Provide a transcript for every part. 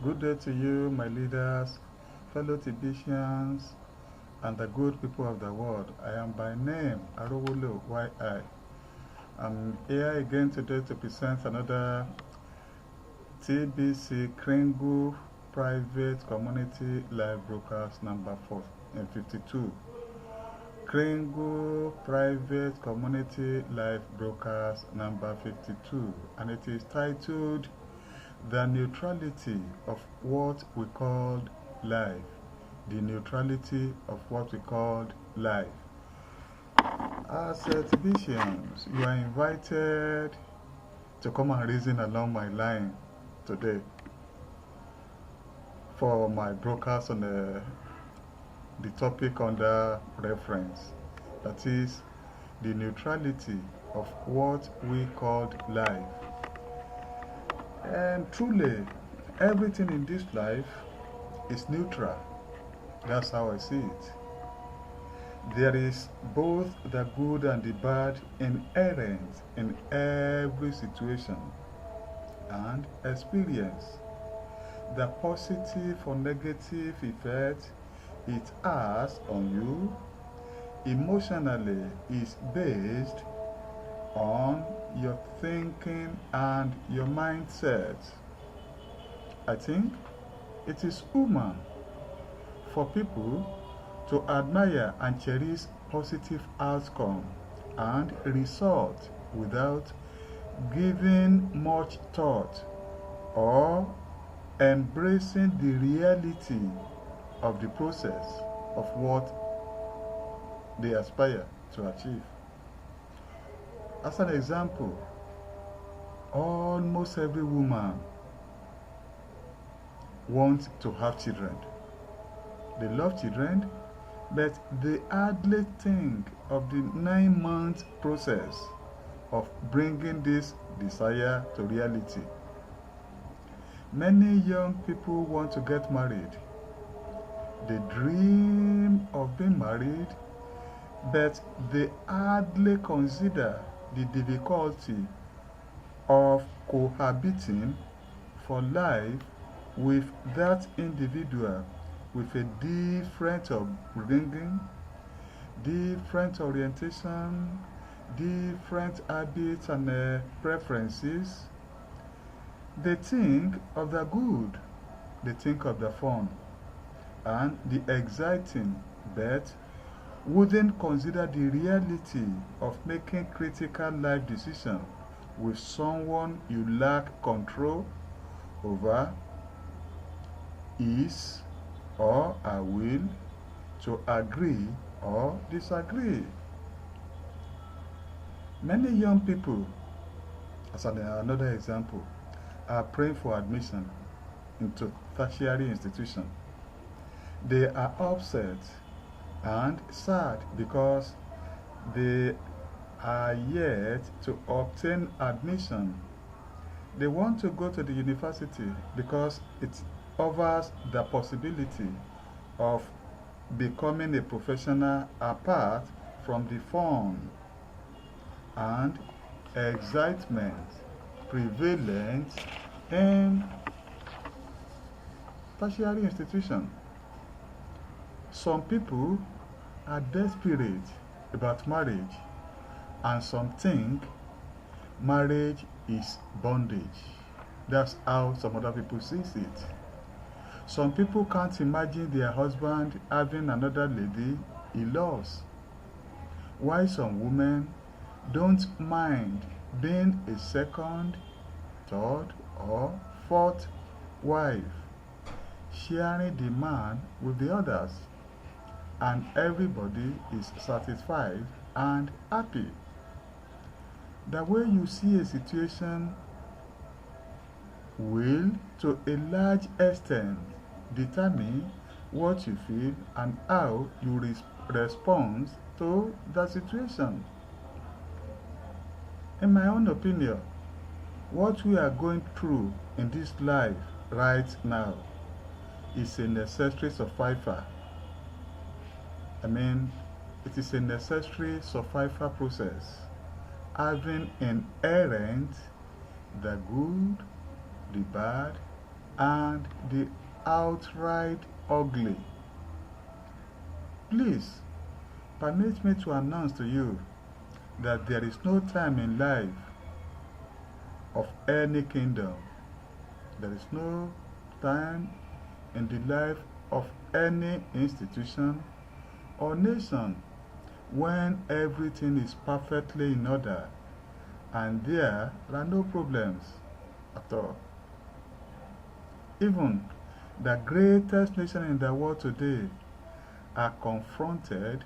Good day to you, my leaders, fellow Tibetians, and the good people of the world. I am by name Arowolo, xiii. I'm here again today to present another TBC KRINGLE Private Community Live Broadcast number 52. KRINGLE Private Community Live Broadcast number 52, and it is titled The Neutrality of What We Called Life. The neutrality of what we called life. As Tibetians, you are invited to come and reason along my line today for my broadcast on the topic under reference. That is the neutrality of what we called life. And truly, everything in this life is neutral. That's how I see it. There is both the good and the bad inherent in every situation and experience. The positive or negative effect it has on you emotionally is based on your thinking and your mindset. I think it is human for people to admire and cherish positive outcome and result without giving much thought or embracing the reality of the process of what they aspire to achieve. As an example, almost every woman wants to have children. They love children, but they hardly think of the 9-month process of bringing this desire to reality. Many young people want to get married. They dream of being married, but they hardly consider the difficulty of cohabiting for life with that individual with a different upbringing, different orientation, different habits and preferences. They think of the good, they think of the fun and the exciting, but wouldn't consider the reality of making critical life decisions with someone you lack control over, his or her will to agree or disagree. Many young people, as another example, are praying for admission into tertiary institution. They are upset and sad because they are yet to obtain admission. They want to go to the university because it offers the possibility of becoming a professional apart from the fun and excitement prevalent in tertiary institution. Some people are desperate about marriage, and some think marriage is bondage. That's how some other people see it. Some people can't imagine their husband having another lady he loves, while some women don't mind being a second, third, or fourth wife, sharing the man with the others, and everybody is satisfied and happy. The way you see a situation will, to a large extent, determine what you feel and how you respond to the situation. In my own opinion, what we are going through in this life right now is a necessary survival. It is a necessary survival process, having inherent the good, the bad, and the outright ugly. Please, permit me to announce to you that there is no time in life of any kingdom. There is no time in the life of any institution or nation when everything is perfectly in order and there are no problems at all. Even the greatest nation in the world today are confronted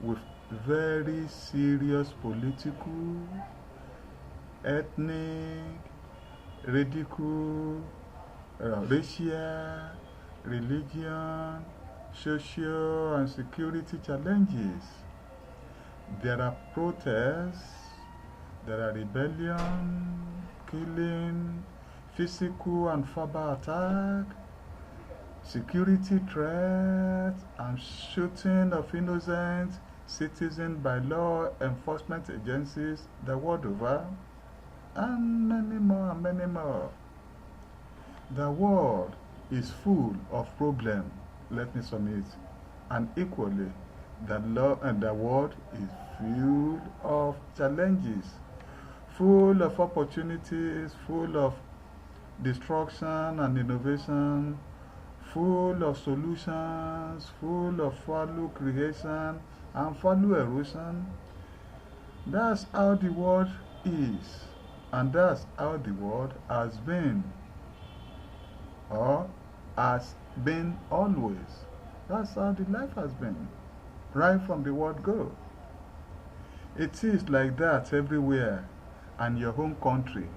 with very serious political, ethnic, racial, religion, social and security challenges. There are protests, there are rebellion, killing, physical and verbal attack, security threats, and shooting of innocent citizens by law enforcement agencies the world over, and many more and many more. The world is full of problems, let me submit, and equally the world is full of challenges, full of opportunities, full of destruction and innovation, full of solutions, full of value creation and value erosion. That's how the world is, and that's how the world has been, or has been always. That's how the life has been, right from the word go. It is like that everywhere, and your home country,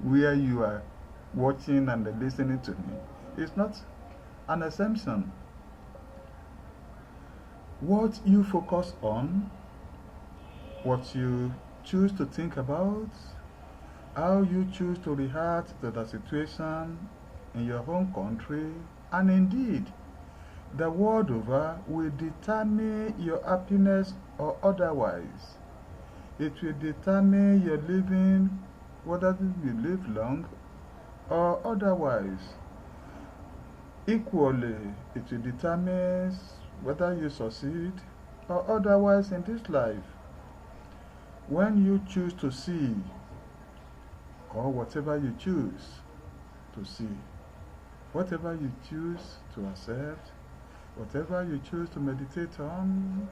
where you are watching and listening to me, is not an exemption. What you focus on, what you choose to think about, how you choose to react to the situation in your home country, and indeed the world over, will determine your happiness or otherwise. It will determine your living, whether you live long or otherwise. Equally, it will determine whether you succeed or otherwise in this life. When you choose to see, or whatever you choose to see, whatever you choose to accept, whatever you choose to meditate on,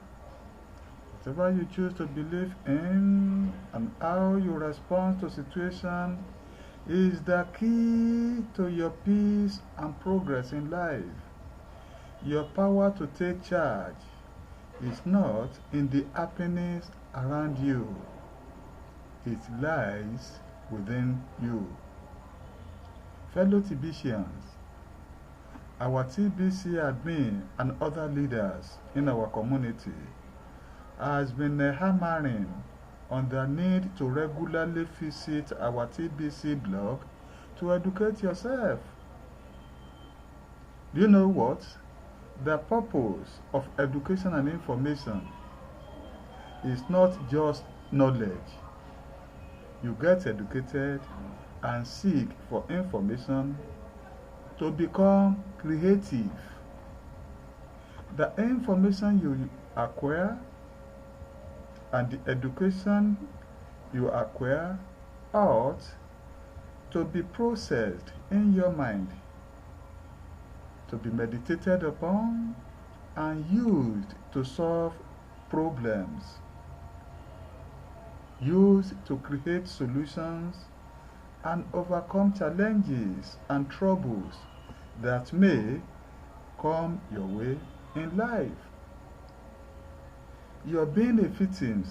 whatever you choose to believe in, and how you respond to situation is the key to your peace and progress in life. Your power to take charge is not in the happiness around you. It lies within you. Fellow Tibetians, our TBC admin and other leaders in our community has been hammering on the need to regularly visit our TBC blog to educate yourself. Do you know what? The purpose of education and information is not just knowledge. You get educated and seek for information to become creative. The information you acquire and the education you acquire ought to be processed in your mind, to be meditated upon and used to solve problems, used to create solutions and overcome challenges and troubles that may come your way in life. Your being a victim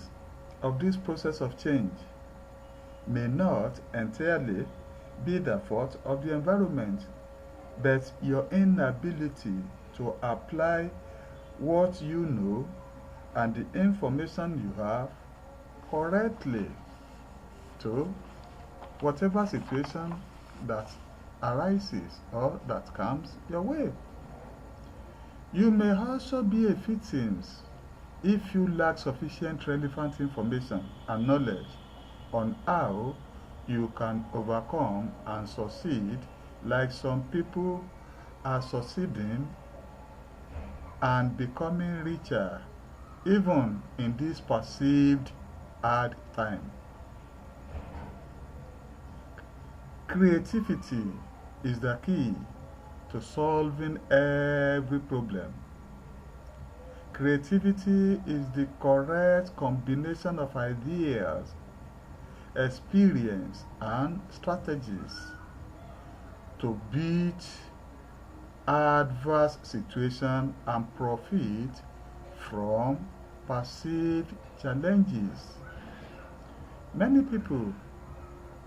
of this process of change may not entirely be the fault of the environment, but your inability to apply what you know and the information you have correctly to whatever situation that arises or that comes your way. You may also be a victim if you lack sufficient relevant information and knowledge on how you can overcome and succeed like some people are succeeding and becoming richer even in this perceived hard time. Creativity is the key to solving every problem. Creativity is the correct combination of ideas, experience, and strategies to beat adverse situations and profit from perceived challenges. Many people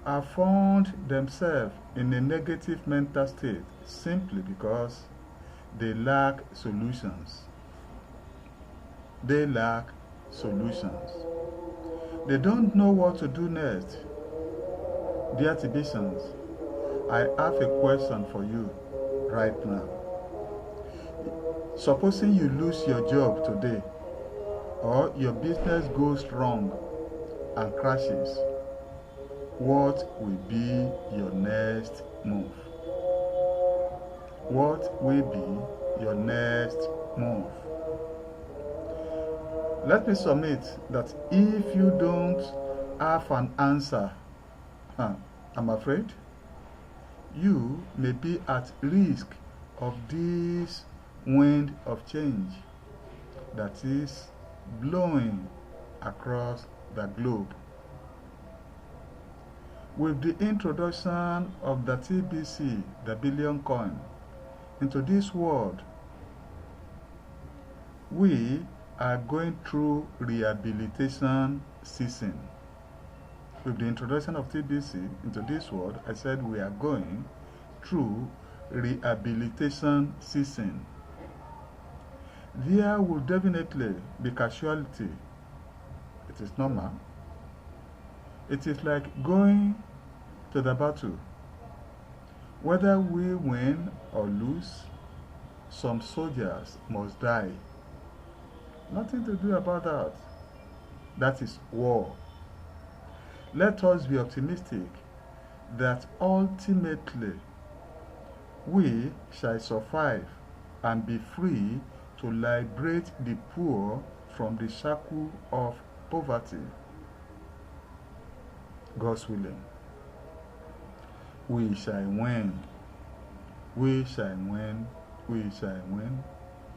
have found themselves in a negative mental state simply because they lack solutions. They lack solutions. They don't know what to do next. Dear Tibetans, I have a question for you right now. Supposing you lose your job today, or your business goes wrong and crashes, what will be your next move? What will be your next move? Let me submit that if you don't have an answer, I'm afraid you may be at risk of this wind of change that is blowing across the globe. With the introduction of the TBC, the billion coin, into this world, we are going through rehabilitation season. With the introduction of TBC into this world, I said we are going through rehabilitation season. There will definitely be casualty. It is normal. It is like going to the battle. Whether we win or lose, some soldiers must die. Nothing to do about that. That is war. Let us be optimistic that ultimately we shall survive and be free to liberate the poor from the shackle of poverty. God's willing. We shall win. We shall win. We shall win.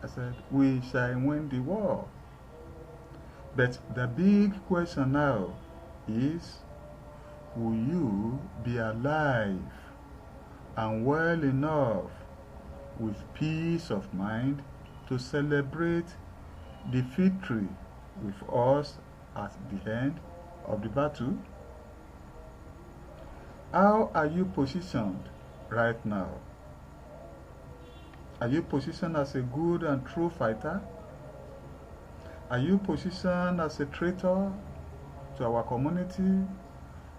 I said, we shall win the war. But the big question now is, will you be alive and well enough with peace of mind to celebrate the victory with us at the end of the battle? How are you positioned right now? Are you positioned as a good and true fighter? Are you positioned as a traitor to our community?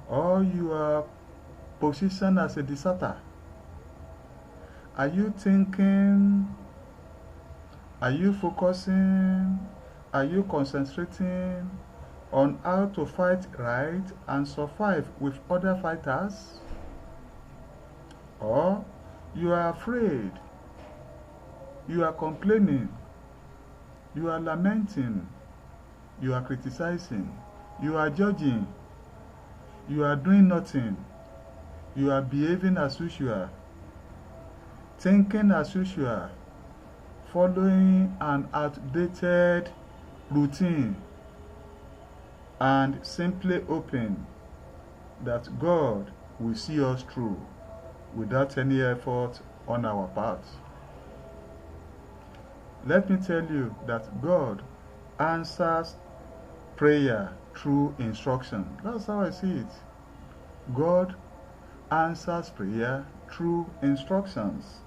Or you are positioned as a deserter? Are you thinking? Are you focusing? Are you concentrating on how to fight right and survive with other fighters? Or you are afraid? You are complaining, you are lamenting, you are criticizing, you are judging, you are doing nothing, you are behaving as usual, thinking as usual, following an outdated routine, and simply hoping that God will see us through without any effort on our part. Let me tell you that God answers prayer through instruction. That's how I see it. God answers prayer through instructions.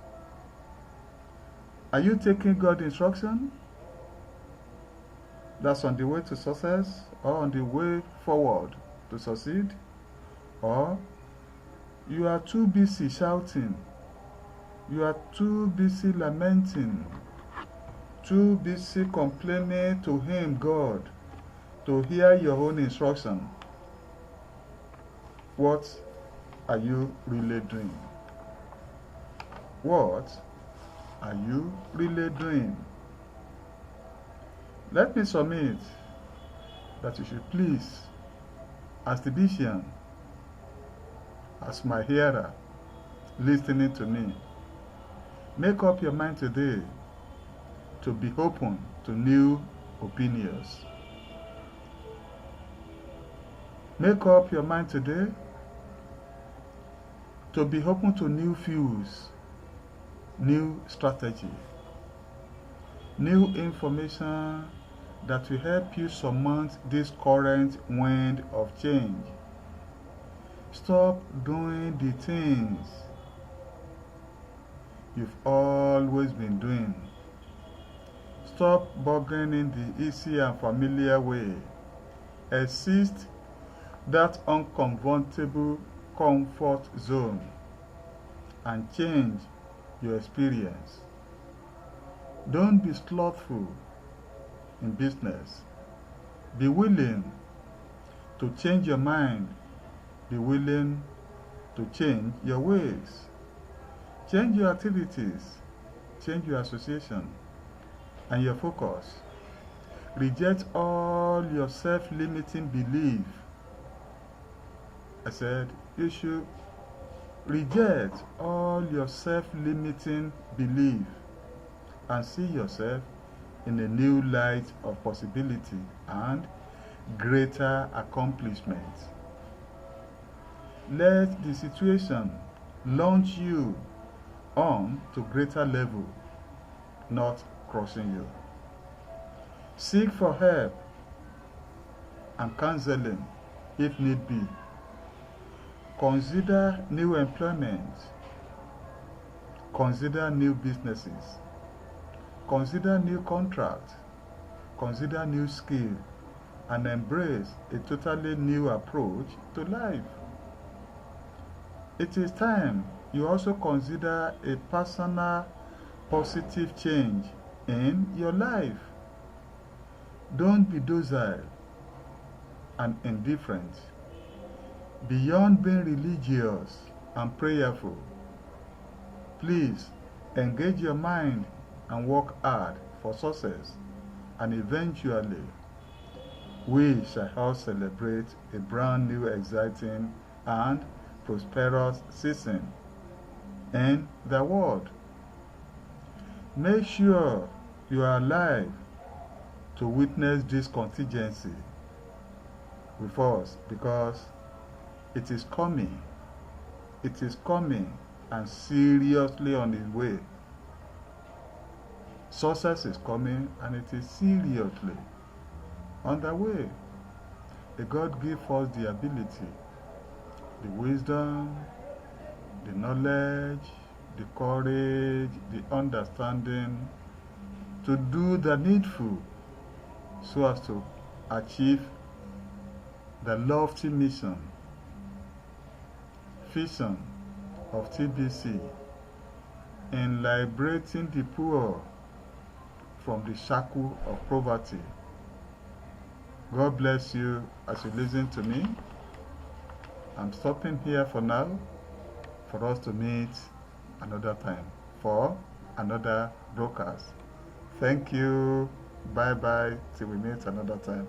Are you taking God's instruction? That's on the way to success or on the way forward to succeed? Or you are too busy shouting, you are too busy lamenting, too busy complaining to Him, God, to hear your own instruction. What are you really doing? What are you really doing? Let me submit that you should please, as the vision, as my hearer, listening to me, make up your mind today to be open to new opinions. Make up your mind today to be open to new views, new strategy, new information that will help you surmount this current wind of change. Stop doing the things you've always been doing. Stop bargaining the easy and familiar way. Exist that uncomfortable comfort zone and change your experience. Don't be slothful in business. Be willing to change your mind. Be willing to change your ways. Change your activities. Change your association and your focus. Reject all your self-limiting belief. I said you should reject all your self-limiting belief and see yourself in a new light of possibility and greater accomplishment. Let the situation launch you on to greater level, not crushing you. Seek for help and counseling if need be. Consider new employment. Consider new businesses. Consider new contracts. Consider new skill and embrace a totally new approach to life. It is time you also consider a personal positive change in your life. Don't be docile and indifferent. Beyond being religious and prayerful, please engage your mind and work hard for success, and eventually we shall all celebrate a brand new, exciting and prosperous season in the world. Make sure you are alive to witness this contingency with us, because it is coming. It is coming and seriously on its way. Success is coming and it is seriously on the way. The God give us the ability, the wisdom, the knowledge, the courage, the understanding to do the needful so as to achieve the lofty mission, vision of TBC in liberating the poor from the shackle of poverty. God bless you as you listen to me. I'm stopping here for now for us to meet another time for another broadcast. Thank you. Bye bye till we meet another time.